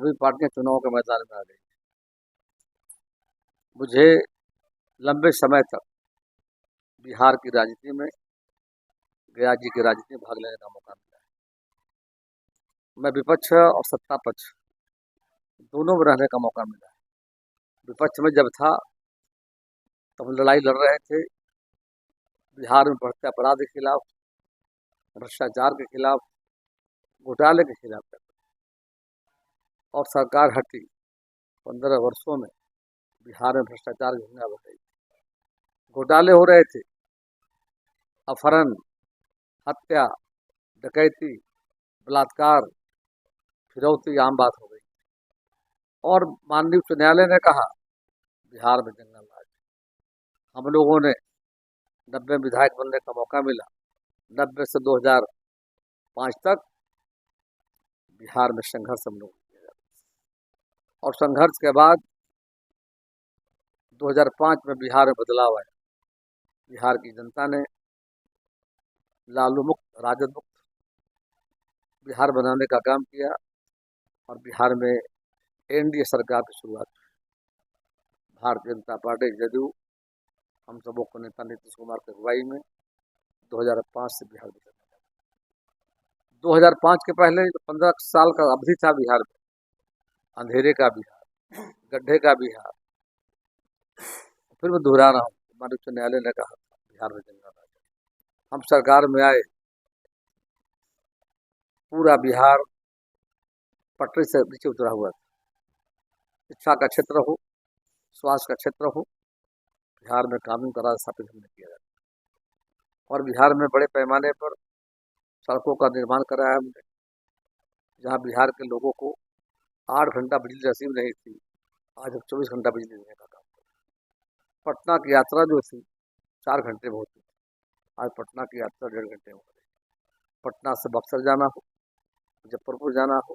सभी पार्टियां चुनाव के मैदान में आ गई। मुझे लंबे समय तक बिहार की राजनीति में, गया जी की राजनीति में भाग लेने का मौका मिला है। मैं विपक्ष और सत्ता पक्ष दोनों में रहने का मौका मिला है। विपक्ष में जब था तब हम लड़ाई लड़ रहे थे बिहार में बढ़ते अपराध के खिलाफ, भ्रष्टाचार के खिलाफ, घोटाले के खिलाफ। और सरकार हटी, 15 वर्षों में बिहार में भ्रष्टाचार की घटना बढ़ रही, घोटाले हो रहे थे, अपहरण, हत्या, डकैती, बलात्कार, फिरौती आम बात हो गई। और माननीय उच्च न्यायालय ने कहा बिहार में जंगल राज। हम लोगों ने 90 विधायक बनने का मौका मिला। 90 से 2005 तक बिहार में संघर्ष हम लोग किया, और संघर्ष के बाद 2005 में बिहार में बदलाव आया। बिहार की जनता ने लालू मुक्त, राजद मुक्त बिहार बनाने का काम किया, और बिहार में एनडीए सरकार की शुरुआत हुई। भारतीय जनता पार्टी जदयू हम सबों को नेता नीतीश कुमार की अगुवाई में 2005 से बिहार बदला। 2005 के पहले 15 साल का अवधि था बिहार में, अंधेरे का बिहार, गड्ढे का बिहार। फिर मैं दोहरा रहा हूँ, माननीय उच्च न्यायालय ने कहा बिहार में जंगल राज। हम सरकार में आए, पूरा बिहार पटरी से नीचे उतरा हुआ था। शिक्षा का क्षेत्र हो, स्वास्थ्य का क्षेत्र हो, बिहार में कानून का राज स्थापित हमने किया। और बिहार में बड़े पैमाने पर सड़कों का निर्माण कराया हमने। जहाँ बिहार के लोगों को 8 घंटा बिजली नसीब नहीं थी, आज हम 24 घंटा बिजली देने का काम कर। पटना की यात्रा जो थी 4 घंटे में होती थी, आज पटना की यात्रा 1.5 घंटे में हो रही। पटना से बक्सर जाना हो, मुजफ्फरपुर जाना हो,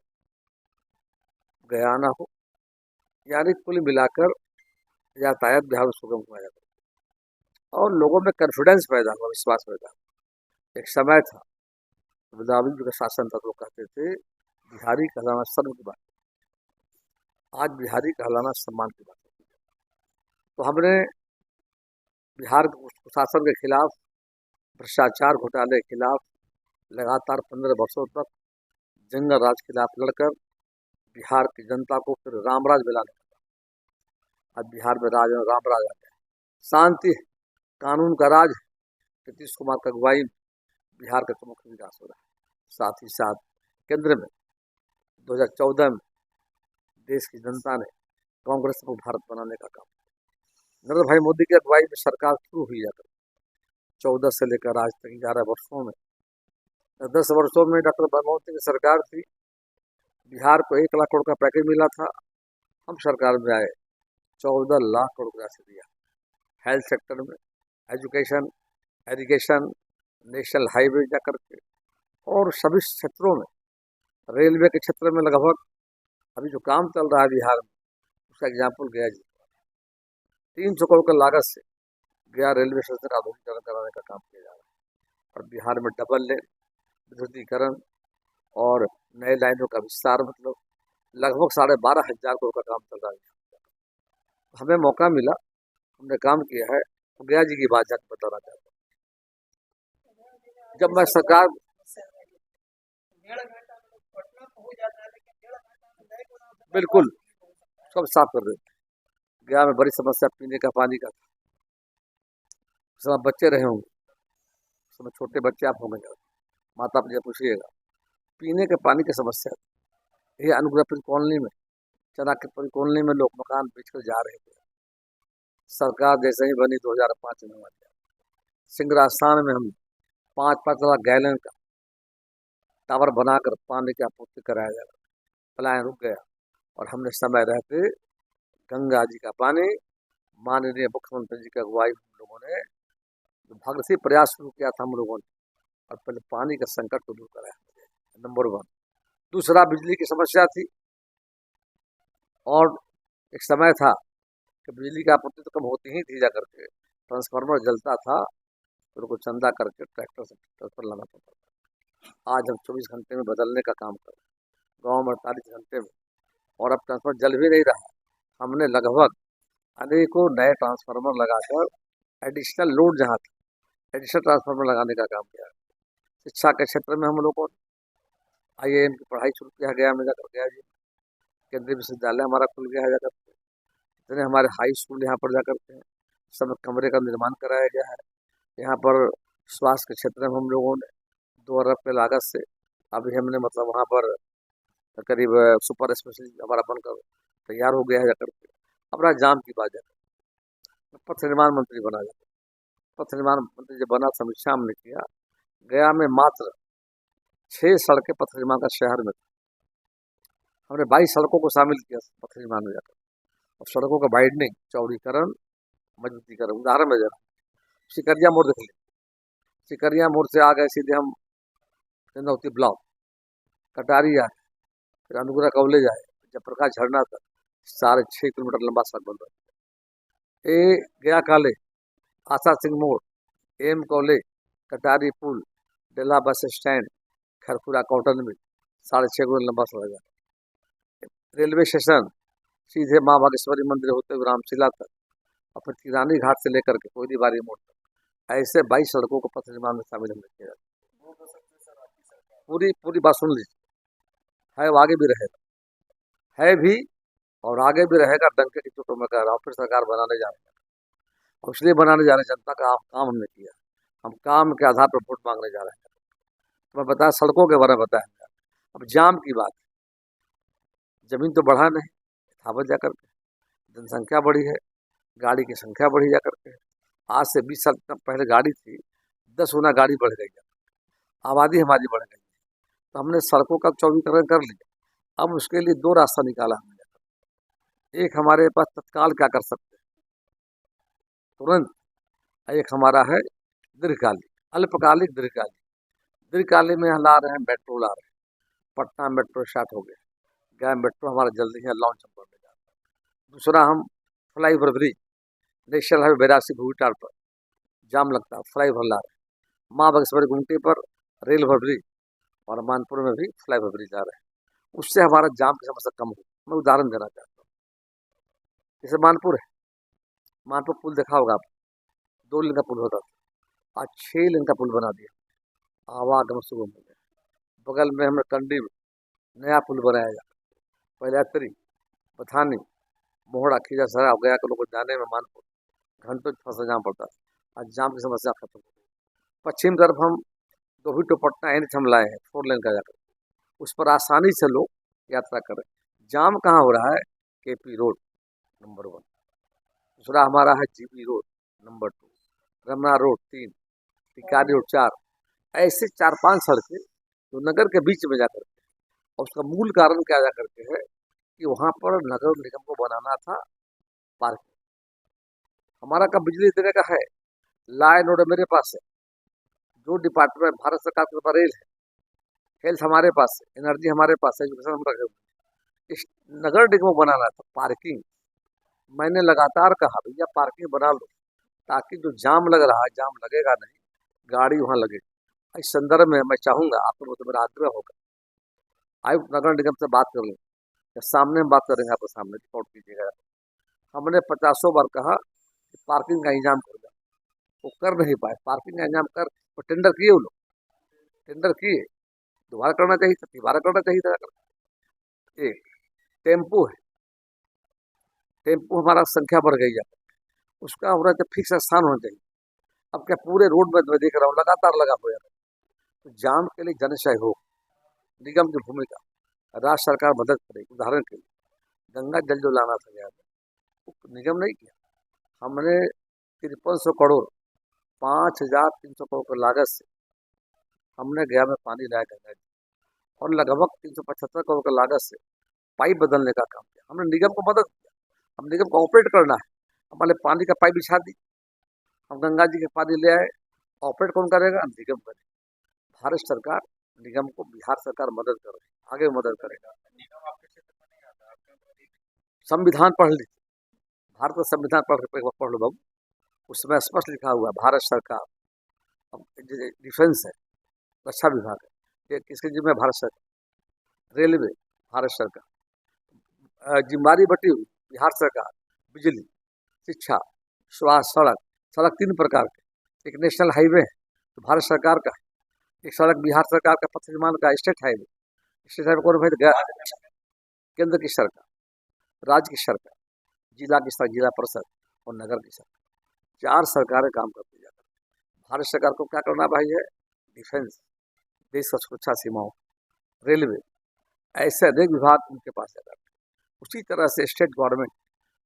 गयाना हो, यानी कुल मिलाकर यातायात बिहार में सुगम हुआ जाता है। और लोगों में कॉन्फिडेंस पैदा हुआ, विश्वास पैदा हुआ। एक समय था दाऊद का शासन था, तो कहते थे बिहारी कहलाना शर्म की बात, आज बिहारी कहलाना सम्मान की बात है। तो हमने बिहार के कुशासन के खिलाफ, भ्रष्टाचार घोटाले के खिलाफ लगातार 15 वर्षों तक जंगल राज के खिलाफ लड़कर बिहार की जनता को फिर रामराज दिलाने का। आज बिहार में राज रामराज आ गया, शांति, कानून का राज, नीतीश कुमार की अगुवाई में बिहार का प्रमुख विकास हो रहा है। साथ ही साथ केंद्र में 2014 में देश की जनता ने कांग्रेस को भारत बनाने का काम, नरेंद्र भाई मोदी की अगुवाई में सरकार शुरू हुई जाकर 14 से लेकर आज तक 11 वर्षों में, 10 वर्षों में डॉक्टर मनमोहन सिंह की सरकार थी। बिहार को 1 लाख करोड़ का पैकेज मिला था। हम सरकार में आए, 14 लाख करोड़ का राशि दिया हेल्थ सेक्टर में, एजुकेशन, एरीगेशन, नेशनल हाईवे जाकर के, और सभी क्षेत्रों में, रेलवे के क्षेत्र में लगभग अभी जो काम चल रहा है बिहार में, उसका एग्जाम्पल गया जी 300 करोड़ की लागत से गया रेलवे स्टेशन का आधुनिकीकरण कराने का काम किया जा रहा है। और बिहार में डबल लेन, विद्युतीकरण और नए लाइनों का विस्तार, मतलब लगभग 12,500 करोड़ का काम चल रहा है। हमें मौका मिला, हमने काम किया है। तो गया जी की बात जाकर बताना चाहता हूँ। जब मैं सरकार, बिल्कुल सब साफ कर देते। गया में बड़ी समस्या पीने का पानी का था। उस समय बच्चे रहे होंगे, उस समय छोटे बच्चे आप होंगे, माता पिता पूछिएगा, पीने के पानी की समस्या। ये अनुग्रहपुर कॉलोनी में, चनाकपुर कॉलोनी में लोग मकान बेचकर जा रहे थे। सरकार जैसे ही बनी 2005 में बन गया। सिंगरास्थान में हम 5-5 लाख गैलन का टावर बनाकर पानी की आपूर्ति कराया जा रहा। पलायन रुक गया, और हमने समय रहते गंगा जी का पानी, माननीय मुख्यमंत्री जी की अगुवाई हम लोगों ने जो भगीरथ प्रयास शुरू किया था हम लोगों ने, और पहले पानी का संकट को दूर कराया, नंबर 1। दूसरा, बिजली की समस्या थी, और एक समय था कि बिजली की आपूर्ति तो कम होती ही थी, जा करके ट्रांसफार्मर जलता था, तो उनको चंदा करके ट्रैक्टर से ट्रांसफर लाना पड़ता था। आज हम 24 घंटे में बदलने का काम कर रहे हैं, गाँव में 48 घंटे में और अब ट्रांसफार्मर जल भी नहीं रहा। हमने लगभग अनेकों नए ट्रांसफार्मर लगाकर एडिशनल लोड जहाँ था एडिशनल ट्रांसफार्मर लगाने का काम किया। शिक्षा के क्षेत्र में हम लोगों ने IIM की पढ़ाई शुरू किया गया में जाकर गया जी। केंद्रीय विश्वविद्यालय हमारा खुल गया है जाकर के। इतने हमारे हाई स्कूल यहाँ पर जाकर के सब कमरे का निर्माण कराया गया है। यहाँ पर स्वास्थ्य के क्षेत्र में हम लोगों ने 2 अरब के लागत से अभी हमने मतलब वहाँ पर करीब सुपर स्पेशलिस्ट हमारा बनकर तैयार हो गया है जाकर के। अब रहा जाम की बात जाकर पथ निर्माण मंत्री बना जाकर पथ निर्माण मंत्री जब बना समीक्षा हमने किया। गया में मात्र 6 सड़कें पथ निर्माण का शहर में था। हमने 22 सड़कों को शामिल किया पथ निर्माण में जाकर। अब सड़कों का वाइडनिंग, चौड़ीकरण, मजबूतीकरण। उदाहरण में जरा सिकरिया मोड़ देख लीजिए। सिकरिया मोड़ से आ गए सीधे हम चंदौती ब्लॉक, कटारी आए, फिर अनुग्रह कॉलेज आए, जयप्रकाश झरना तक 6.5 किलोमीटर लंबा सड़क बन रहा है। ए गया कॉलेज, आशा सिंह मोड़, एम कॉलेज, कटारी पुल, Dela bus stand, Kharpura cotton mill 6.5 kilometre लंबा सड़क है। रेलवे स्टेशन सीधे माँ बागेश्वरी मंदिर होते हुए रामशिला तक और फिर किरानी घाट से लेकर के कोयली बारी मोड़ तक ऐसे 22 सड़कों को पथ निर्माण में शामिल हमने किया। पूरी पूरी बात सुन लीजिए, है वो आगे भी रहेगा, है भी और आगे भी रहेगा। डंके की चोटों में कह रहा हूँ, फिर सरकार बनाने जा रही है और इसलिए बनाने जा रहे हैं। जनता का काम हमने किया, हम काम के आधार पर वोट मांगने जा रहे हैं। तो मैं बताया सड़कों के बारे में बताया। अब जाम की बात, जमीन तो बढ़ा नहीं, यथावत जाकर के जनसंख्या बढ़ी है, गाड़ी की संख्या बढ़ी जाकर के। आज से 20 साल पहले गाड़ी थी, 10 गुना गाड़ी बढ़ गई है, आबादी हमारी बढ़ गई है। तो हमने सड़कों का चौड़ीकरण कर लिया। अब उसके लिए 2 रास्ता निकाला हमने। एक हमारे पास तत्काल क्या कर सकते हैं तुरंत, एक हमारा है दीर्घकालिक, अल्पकालिक, दीर्घकालिक। दीर्घकालिक में ला रहे हैं मेट्रो, ला रहे हैं। पटना मेट्रो स्टार्ट हो गया, गया मेट्रो हमारा जल्दी है लॉन्च हम करने जा रहे हैं। दूसरा हम flyover bridge, national highway 82 Bhutan पर जाम लगता है, फ्लाईओवर ला रहे हैं। माँ बागेश्वरी गुमटी पर रेल ओवर ब्रिज और मानपुर में भी फ्लाईओवर ब्रिज ला रहे हैं। उससे हमारा जाम की समस्या कम हो। मैं उदाहरण देना चाहता हूँ, जैसे मानपुर है, मानपुर पुल देखा होगा आप, 2 लेन का पुल होता था, आज 6 लेन का पुल बना दिया, आवागमन सुगम हो गया। बगल में हमने कंडी में नया पुल बनाया जा, पहले अतरी, पथानी, मोहड़ा, खीजा सरा गया के लोग को जाने में मानपुर घंटों फंसा जाम पड़ता था। आज जाम की समस्या खत्म हो गई। पश्चिम तरफ हम दोही पटना NH हम लाए हैं, 4 लेन का जाकर, उस पर आसानी से लोग यात्रा करें। जाम कहाँ हो रहा है? KP रोड नंबर 1, दूसरा हमारा है GB road number 2, Ramna road 3, Tikari road 4। ऐसे 4-5 सड़कें जो नगर के बीच में जाकर के, और उसका मूल कारण क्या जाकर के है कि वहाँ पर नगर निगम को बनाना था पार्किंग। हमारा कब बिजली देने का है, लॉ एंड ऑर्डर मेरे पास है, जो डिपार्टमेंट भारत सरकार के ऊपर रेल है, हेल्थ हमारे पास है, एनर्जी हमारे पास है, एजुकेशन हम रखे हुए। इस नगर निगम को बनाना था पार्किंग। मैंने लगातार कहा भैया पार्किंग बना लो, ताकि जो जाम लग रहा है, जाम लगेगा नहीं, गाड़ी वहाँ लगेगी। इस संदर्भ में मैं चाहूँगा, आप लोगों से मेरा आग्रह होगा, आयुक्त नगर निगम से बात कर लें, या सामने हम बात करेंगे, आपके सामने रिपोर्ट कीजिएगा। हमने 50 बार कहा कि पार्किंग का इंतजाम कर दो, वो कर नहीं पाए। पार्किंग का इंतजाम कर, वो टेंडर किए, वो लोग टेंडर किए, दोबारा करना चाहिए था, दोबारा करना चाहिए था। एक टेम्पो है, टेम्पो हमारा संख्या बढ़ गई है, उसका हो रहा है फिक्स स्थान होना चाहिए। अब क्या पूरे रोड में मैं देख रहा हूँ लगातार लगा हुआ है। तो जाम के लिए जन सहयोग, निगम की भूमिका, राज्य सरकार मदद करेगी। उदाहरण के लिए गंगा जल जो लाना था यहाँ पे, निगम नहीं किया, हमने 5300 करोड़ 5300 करोड़ की लागत से हमने गया में पानी लाया गंगा जी, और लगभग 375 करोड़ की लागत से पाइप बदलने का काम किया। हमने निगम को मदद किया, हम निगम को ऑपरेट करना है, हमारे पानी का पाइप बिछा दी, हम गंगा जी के पानी ले आए। ऑपरेट कौन करेगा? निगम करेगा। भारत सरकार निगम को, बिहार सरकार मदद कर रही है, आगे मदद करेगा। संविधान पढ़ लीजिए, भारत का संविधान पढ़ लो बाबू, उसमें स्पष्ट लिखा हुआ है भारत सरकार, डिफेंस है, रक्षा विभाग है, ये किसके जिम्मे? भारत सरकार। रेलवे भारत सरकार, जिम्मेदारी बटी हुई बिहार सरकार, बिजली, शिक्षा, स्वास्थ्य, सड़क। सड़क तीन प्रकार के, एक नेशनल हाईवे है तो भारत सरकार का है, एक सड़क बिहार सरकार का पथ निर्माण का स्टेट हाईवे कौन भाई? केंद्र की सरकार, राज्य की सरकार, जिला की सरकार, जिला परिषद और नगर की सरकार, चार सरकारें काम करती जाती है। भारत सरकार को क्या करना भाई है? डिफेंस, देश का सुरक्षा सीमाओं, रेलवे, ऐसे अनेक विभाग उनके पास जाता है। उसी तरह से स्टेट गवर्नमेंट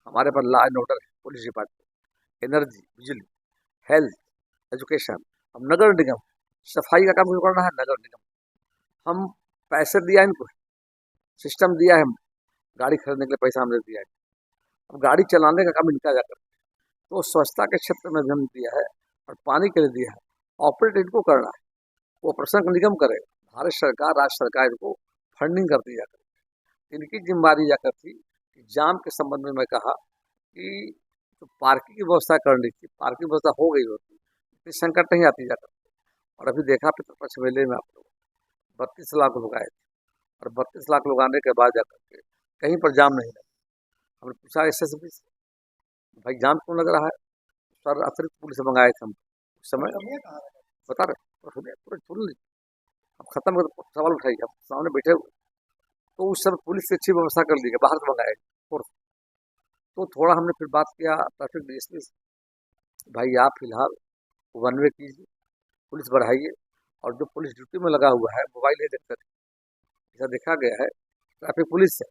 हमारे पास लॉ एंड ऑर्डर है, पुलिस डिपार्टमेंट, एनर्जी, बिजली, हेल्थ, एजुकेशन। अब नगर निगम, सफाई का काम क्यों करना है? नगर निगम, हम पैसे दिया इनको, सिस्टम दिया है, गाड़ी खरीदने के लिए पैसा हमने दिया है, अब गाड़ी चलाने का काम इनका जाकर, तो स्वच्छता के क्षेत्र में भी हमने दिया है और पानी के लिए दिया है, ऑपरेट इनको करना है, वो ऑपरेशन निगम करे, भारत सरकार, राज्य सरकार इनको फंडिंग करती जाकर। इनकी जिम्मेदारी जाकर थी कि जाम के संबंध में मैं कहा कि जो पार्किंग की व्यवस्था करनी थी, पार्किंग व्यवस्था हो गई होती, इतनी संकट नहीं आती जाकर। और अभी देखा पितृपक्ष मेले में आप लोग 32 लाख लोग आए थे, और 32 लाख लोग आने के बाद जाकर के कहीं पर जाम नहीं लगा। हमने पूछा एसएसबी से, भाई जाम क्यों लग रहा है? सर अतिरिक्त पुलिस मंगाए थे हम उस समय, बता रहे पूरे फुल, अब खत्म कर सवाल उठाइए, अब सामने बैठे हुए, तो उस समय पुलिस की अच्छी व्यवस्था कर दी गई, बाहर से मंगाए फोर्स। तो थोड़ा हमने फिर बात किया ट्रैफिक डीएसपी से, भाई आप फिलहाल वन वे कीजिए, पुलिस बढ़ाइए, और जो पुलिस ड्यूटी में लगा हुआ है मोबाइल नहीं देखते थे, ऐसा देखा गया है ट्रैफिक पुलिस से,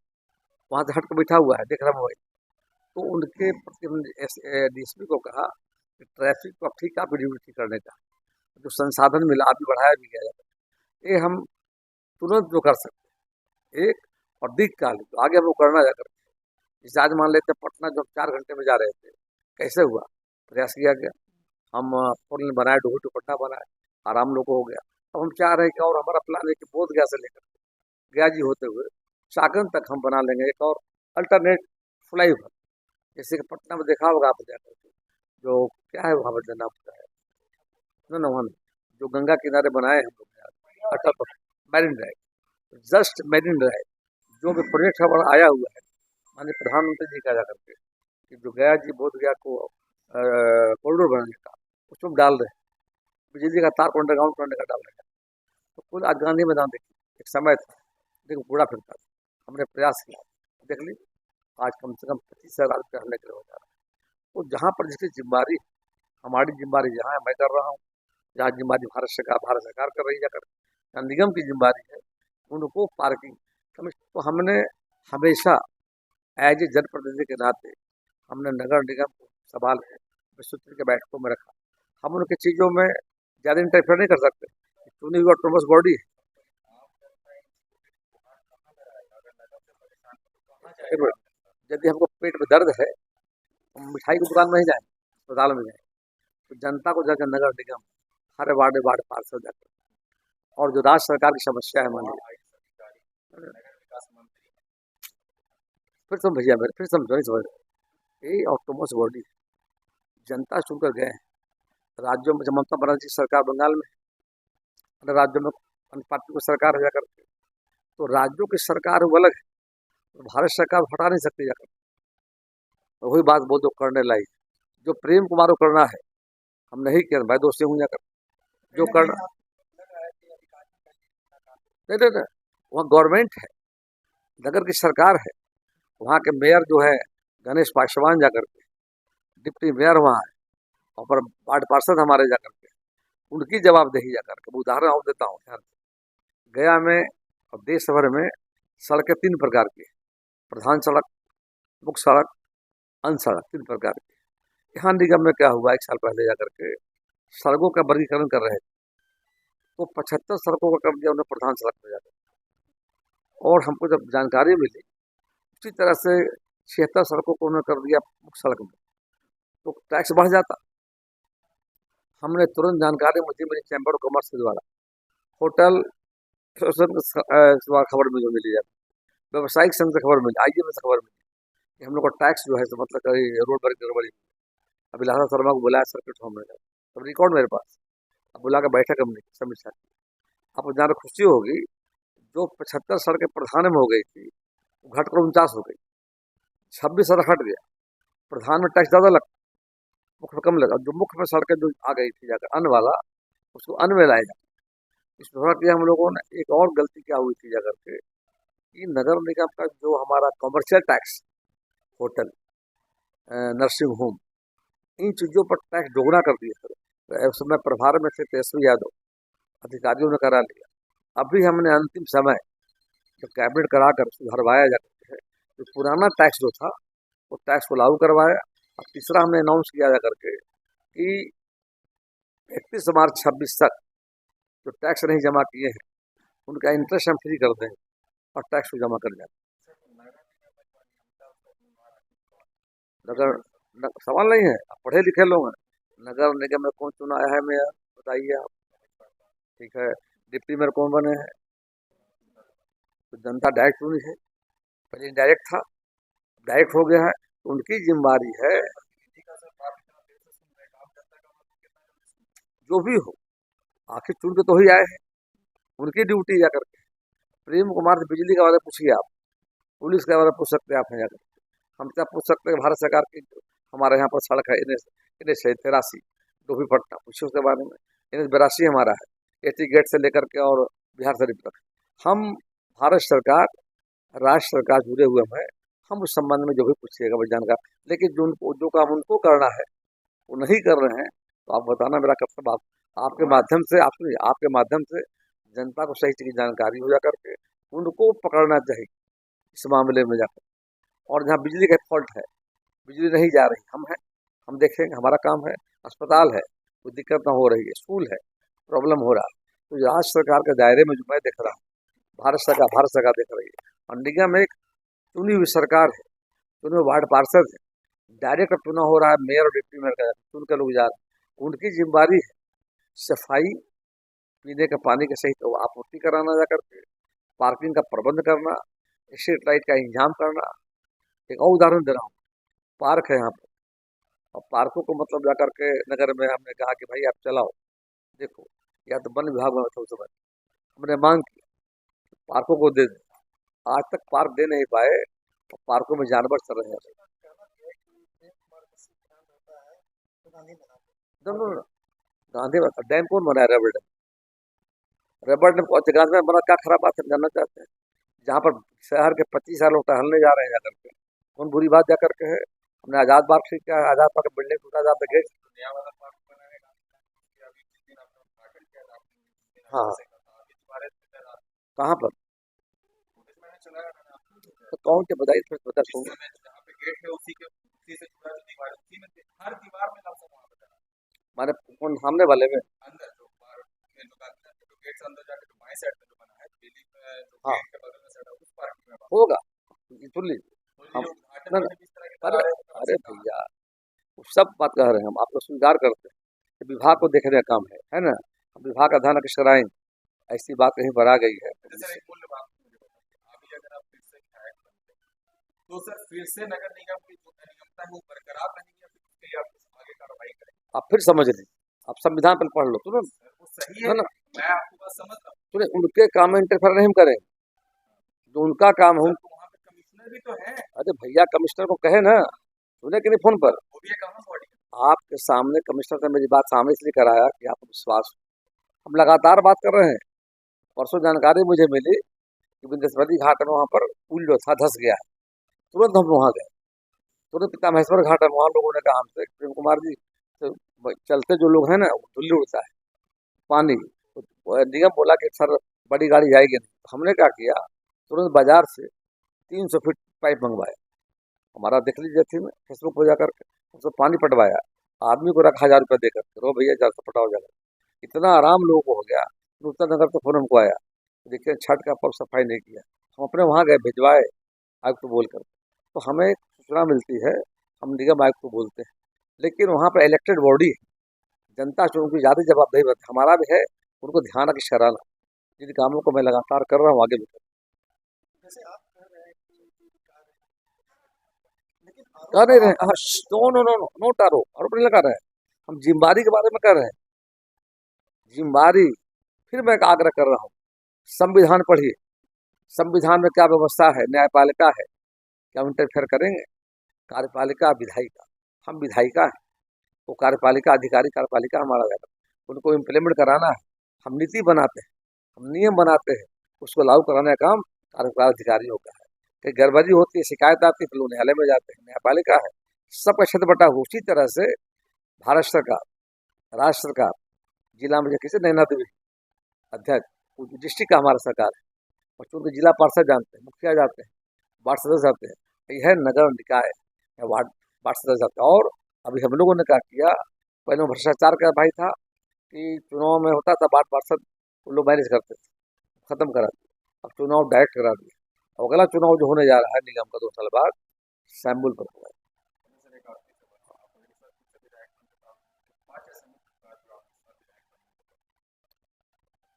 वहाँ से हट कर बैठा हुआ है देख रहा मोबाइल, तो उनके प्रति डीएसपी को कहा कि ट्रैफिक को अब ठीक आपकी ड्यूटी करने का जो संसाधन मिला अभी बढ़ाया भी गया जाता है, ये हम तुरंत जो कर सकते हैं, एक और दीर्घकाल तो आगे हम वो करना जाकर। जैसे आज मान लेते पटना जो 4 घंटे में जा रहे थे, कैसे हुआ? प्रयास किया गया, हम फोर लेन बनाए, डोही टू पटना बनाए, आराम लोगों को हो गया। अब हम चाह रहे हैं कि और हमारा प्लान है कि बोध गया से लेकर गया जी होते हुए सागन तक हम बना लेंगे एक और अल्टरनेट फ्लाईओवर, जैसे कि पटना में देखा होगा आप जाकर के, जो क्या है वहाँ पर नाम क्या है ना वहाँ जो गंगा किनारे बनाए हम लोग Atal marine drive, just marine drive जो भी प्रोजेक्ट हमारा आया हुआ है माननीय प्रधानमंत्री जी का जाकर के, कि जो गया जी बोध गया को कॉरिडोर बनाने का उसमें डाल रहे हैं, बिजली का तार को अंडरग्राउंड करने का डाल रहे हैं। तो कुल आज गांधी मैदान देखिए, एक समय था देखो कूड़ा फिरता था, हमने प्रयास किया, देख ली आज कम से कम 25,000 रुपये हरने के लिए हो जा रहा है। तो जहाँ पर जिसकी जिम्मेदारी, हमारी जिम्मेदारी जहाँ है मैं कर रहा हूँ, जहाँ जिम्मेदारी भारत सरकार कर रही है जाकर, जहाँ निगम की जिम्मेदारी है उनको पार्किंग तो हमने हमेशा एज ए जनप्रतिनिधि के नाते हमने नगर निगम को सवाल है विस्तृत के बैठकों में रखा। हम उनकी चीज़ों में ज़्यादा इंटरफेयर नहीं कर सकते, चुनी हुई ऑटोनोमस बॉडी है। यदि हमको पेट में दर्द है हम मिठाई की दुकान में ही जाए, अस्पताल में जाए, तो जनता को जाकर नगर निगम हर वार्ड पार्षद जाकर, और जो राज्य सरकार की समस्या है मान लीजिए, फिर तुम भैया मेरे फिर समझो नहीं समझ रहे, ये ऑटोनोमस बॉडी जनता चुनकर गए हैं। राज्यों में ममता बनर्जी सरकार बंगाल में, अन्य राज्यों में अन्य पार्टी को सरकार हो जाकर, तो राज्यों की सरकार वो अलग है, तो भारत सरकार हटा नहीं सकती जाकर। तो वही बात बोल दो करने लाई, जो प्रेम कुमार को करना है हम नहीं किया, भाई दोस्ती हूँ जाकर जो करना नहीं, वहाँ गवर्नमेंट है, नगर की सरकार है, वहाँ के मेयर जो है गणेश पासवान जाकर के, डिप्टी मेयर वहाँ है, और पर वार्ड पार्षद हमारे जाकर के, उनकी जवाबदेही जाकर के। उदाहरण और देता हूँ, गया में और देश भर में सड़कें 3 प्रकार की, प्रधान सड़क, मुख्य सड़क, अन्य सड़क, 3 प्रकार की। यहाँ निगम में क्या हुआ, 1 साल पहले जाकर के सड़कों का वर्गीकरण कर रहे थे, तो 75 सड़कों का कर दिया उन्हें प्रधान सड़क में जाकर, और हमको जब जानकारी मिली उसी तरह से 76 सड़कों को उन्होंने कर दिया मुख्य सड़क में, तो टैक्स बढ़ जाता। हमने तुरंत जानकारी मुझे मेरी चैम्बर ऑफ कॉमर्स के द्वारा होटल खबर मिली जाती, व्यवसायिक संघ से खबर मिली, आईएम से खबर मिली कि हम लोग का टैक्स जो है तो मतलब रोड पर गड़बड़ी। अभी लाला शर्मा को बुलाया सर्किट होम में, अब रिकॉर्ड मेरे पास, अब बुला कर बैठक हमने समीक्षा की। आपको जान खुशी होगी जो 75 सड़कें प्रधान में हो गई थी वो घटकर 49 हो गई। 26 हट गया। प्रधान में टैक्स ज़्यादा लगता, मुख्य में कम लगा। जो मुख्य में सड़कें जो आ गई थी जाकर अन्न वाला, उसको अन्न में लाया जाए। इसमें थोड़ा किया हम लोगों ने। एक और गलती क्या हुई थी जाकर के कि नगर निगम का जो हमारा commercial tax, hotel, nursing home, इन चीज़ों पर टैक्स दोगुना कर दिया सर। उस समय प्रभार में थे तेजस्वी यादव, अधिकारियों ने करा लिया। अभी हमने अंतिम समय जब कैबिनेट कराकर सुधरवाया जाकर है, तो पुराना टैक्स जो था वो टैक्स को लागू करवाया। और तीसरा हमने अनाउंस किया जा करके कि 31 मार्च 26 तक जो टैक्स नहीं जमा किए हैं उनका इंटरेस्ट हम फ्री कर दें और टैक्स को जमा कर जाए। नगर सवाल नहीं है, आप पढ़े लिखे लोग हैं। नगर निगम में कौन चुना है मेयर, बताइए आप। ठीक है, डिप्टी मेयर कौन बने हैं? तो जनता डायरेक्ट चुनी है, पहले डायरेक्ट था, डायरेक्ट हो गया है, तो उनकी जिम्मेदारी है। जो भी हो, आखिर चुन के तो ही आए हैं, उनकी ड्यूटी जाकर के। प्रेम कुमार से बिजली के बारे में पूछिए आप, पुलिस के बारे में पूछ सकते हैं आप जाकर। हम क्या पूछ सकते हैं भारत सरकार की हमारे यहाँ पर सड़क है NH 83 डोभी-पटना, पूछिए उसके बारे में। NH 82 हमारा है, एटी गेट से लेकर के और बिहार शरीफ तक। हम भारत सरकार, राज्य सरकार जुड़े हुए हैं, हम उस संबंध में जो भी पूछिएगा वो जानकार। लेकिन जो काम उनको करना है वो नहीं कर रहे हैं, तो आप बताना मेरा कर्तव्य। आपके माध्यम से, आप सुनिए, आपके माध्यम से जनता को सही चीज की जानकारी हो जा करके उनको पकड़ना चाहिए इस मामले में जाकर। और जहाँ बिजली का फॉल्ट है, बिजली नहीं जा रही, हम हैं, हम देखेंगे, हमारा काम है। अस्पताल है, कोई दिक्कत ना हो रही है, स्कूल है, प्रॉब्लम हो रहा है, तो राज्य सरकार के दायरे में जो मैं देख रहा हूँ, भारत सरकार देख रही है। और निगम एक चुनी हुई सरकार है, चुने हुए वार्ड पार्षद है, डायरेक्ट चुना हो रहा है मेयर और डिप्टी मेयर का, चुन कर लोग जा रहे हैं। उनकी जिम्मेदारी है सफाई, पीने का पानी का सही तो आपूर्ति कराना जा करके, पार्किंग का प्रबंध करना, स्ट्रीट लाइट का इंतजाम करना। एक और उदाहरण दे रहा हूँ, पार्क है यहाँ पर, और पार्कों को मतलब जा करके नगर में हमने कहा कि भाई आप चलाओ, देखो, या तो वन विभाग में था उस समय, हमने मांग की पार्कों को दे दे, आज तक पार्क दे नहीं पाए, और पार्कों में जानवर चल रहे हैं। गांधी डैम कौन बनाया? रबड़ डैम, रबड़ डैम गांधी में बना, क्या खराब बात है, जानना चाहते हैं? जहाँ पर शहर के 25 साल लोग टहलने जा रहे हैं जाकर के, कौन बुरी बात जाकर के है? हमने आजाद पार्क से क्या, आजाद पार्क बिल्डिंग टूटा जाता गेट। हाँ हाँ, कहाँ पर? तो कौन के बताइए, फिर बता सुन। माने कौन सामने वाले में? हाँ होगा, सुन लीजिए हम। अरे अरे भैया, वो सब बात कह रहे हैं हम, आपको स्वीकार करते हैं कि विभाग को देखने का काम है ना, हम विभाग का ध्यान अक्सर कराएंगे। ऐसी बात कहीं पर आ गई है आप फिर समझ लें, आप संविधान पर पढ़ लो तुरंत, है ना? सुने, उनके काम में इंटरफेयर नहीं हम करें, जो उनका काम हम। अरे भैया, कमिश्नर को कहे ना, सुने कि नहीं फोन पर? आपके सामने कमिश्नर से मेरी बात सामने इसलिए कराया कि आपको विश्वास हो। हम लगातार बात कर रहे हैं। परसों जानकारी मुझे मिली कि बिंदेश्वरी घाट में वहाँ पर पुल जो था धस गया है, तुरंत हम वहाँ गए, तुरंत पिता महेश्वर घाट है, वहाँ लोगों ने कहा हमसे, प्रेम कुमार जी, तो चलते जो लोग हैं ना, धुल्ली उड़ता है पानी, तो निगम बोला कि सर बड़ी गाड़ी जाएगी नहीं। हमने क्या किया, तुरंत बाजार से 300 फीट पाइप मंगवाया, हमारा देख लीजिए थी में फेसबुक पर जाकर के, उसमें पानी पटवाया, आदमी को रखा 1000 रुपया देकर, रो भैया 400 पटाओ जाकर। इतना आराम लोगों को हो गया। नूतन नगर तो फोन हमको आया, देखिए छठ का पर्व सफाई नहीं किया, हम अपने वहाँ गए, भिजवाए आयुक्त को बोलकर। तो हमें एक सूचना मिलती है, हम निगम आयुक्त को बोलते हैं, लेकिन वहाँ पर इलेक्टेड बॉडी है, जनता से उनकी ज़्यादा जवाबदेही बनती है, हमारा भी है उनको ध्यान रख कराना। जिन कामों को मैं लगातार कर रहा हूँ, आगे भी कर नहीं रहे। No no no no no टारो, आरोप नहीं लगा रहे हैं, हम जिम्मेदारी के बारे में कर रहे हैं। जिम्मेदारी, फिर मैं एक आग्रह कर रहा हूँ, संविधान पढ़िए, संविधान में क्या व्यवस्था है, न्यायपालिका है, क्या इंटरफेयर करेंगे? कार्यपालिका विधायिका, हम विधायिका हैं, वो कार्यपालिका अधिकारी, कार्यपालिका हमारा जाता है। उनको इम्प्लीमेंट कराना है, हम नीति बनाते हैं, हम नियम बनाते हैं, उसको लागू कराने का काम कार्यपालिका अधिकारियों का है। कहीं गड़बड़ी होती है, शिकायत आती है, फिर लोग न्यायालय में जाते हैं, न्यायपालिका है, सबका क्षेत्र बटा हुआ। उसी तरह से भारत सरकार, राज्य सरकार, जिला में किसी नैना देवी अध्यक्ष, डिस्ट्रिक्ट का हमारा सरकार है, और चूंकि जिला पार्षद जानते हैं, मुखिया जाते हैं, वार्ड सदस्य जाते हैं, यह नगर निकाय या वार्ड सदस्य जाते हैं। और अभी हम लोगों ने क्या किया, पहले भ्रष्टाचार का भाई था कि चुनाव में होता था वार्ड पार्षद, वो लोग मैनेज करते थे, खत्म करा दिया। अब चुनाव डायरेक्ट करा दिया। अब अगला चुनाव जो होने जा रहा है निगम का 2 साल बाद, सैम्बुल पर होगा।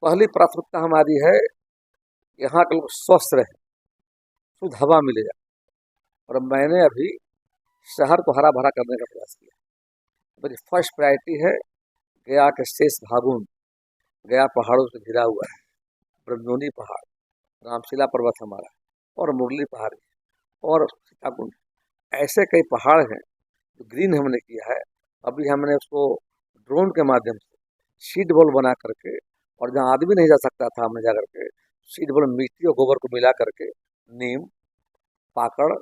पहली प्राथमिकता हमारी है यहाँ के लोग स्वस्थ रहे, शुद्ध हवा मिलेगा। और मैंने अभी शहर को हरा भरा करने का प्रयास किया। मेरी फर्स्ट प्रायोरिटी है गया के शेष भागुन, गया पहाड़ों से घिरा हुआ है, ब्रह्मोनी पहाड़, रामशिला पर्वत हमारा, और मुरली पहाड़ और सीताकुंड, ऐसे कई पहाड़ हैं जो ग्रीन हमने किया है। अभी हमने उसको ड्रोन के माध्यम से सीड बॉल बना करके, और जहाँ आदमी नहीं जा सकता था हमने जा करके सीड बॉल मिट्टी और गोबर को मिला करके नीम, पाकड़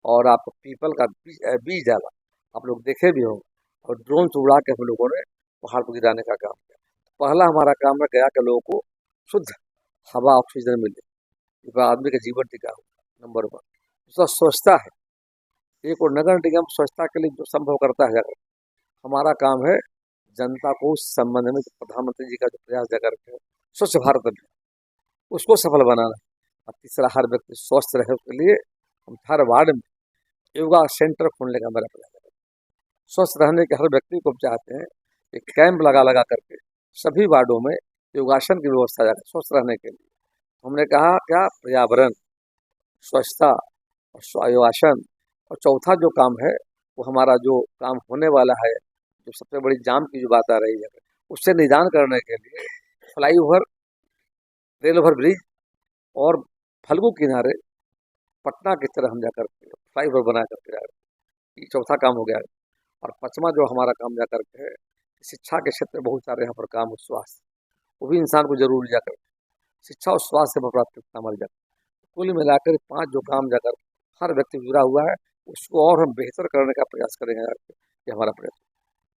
और आप पीपल का बीज डाला, आप लोग देखे भी होंगे, और ड्रोन से उड़ा के हम लोगों ने पहाड़ को गिराने का काम किया। पहला हमारा काम है गया के लोगों को शुद्ध हवा, ऑक्सीजन मिले, इस आदमी का जीवन टिका हो, नंबर 1। दूसरा स्वच्छता है, एक और नगर निगम स्वच्छता के लिए जो संभव करता है, हमारा काम है जनता को उस संबंध में प्रधानमंत्री जी का जो प्रयास जगह रखे स्वच्छ भारत अभियान, उसको सफल बनाना है। और तीसरा, हर व्यक्ति स्वस्थ रहे, उसके लिए हम हर वार्ड में योगा सेंटर खोलने का मेरा प्रयास है। स्वस्थ रहने के हर व्यक्ति को हम चाहते हैं एक कैंप लगा करके सभी वार्डों में योगासन की व्यवस्था जाकर स्वस्थ रहने के लिए। हमने कहा क्या, पर्यावरण, स्वच्छता और योगासन, और चौथा जो काम है वो हमारा जो काम होने वाला है, जो सबसे बड़ी जाम की जो बात आ रही है, उससे निदान करने के लिए फ्लाईओवर, रेल ओवर ब्रिज और फल्गु किनारे पटना की तरह हम जाकर फ्लाईओवर बना करके ये चौथा काम हो गया। और पांचवा जो हमारा काम जाकर के है, शिक्षा के क्षेत्र में बहुत सारे यहाँ पर काम, स्वास्थ्य, वो भी इंसान को जरूर जाकर शिक्षा और स्वास्थ्य से प्राथमिकता हमारी जाकर, कुल मिलाकर 5 जो काम जाकर हर व्यक्ति जुड़ा हुआ है, उसको और हम बेहतर करने का प्रयास करेंगे। ये हमारा प्रयास।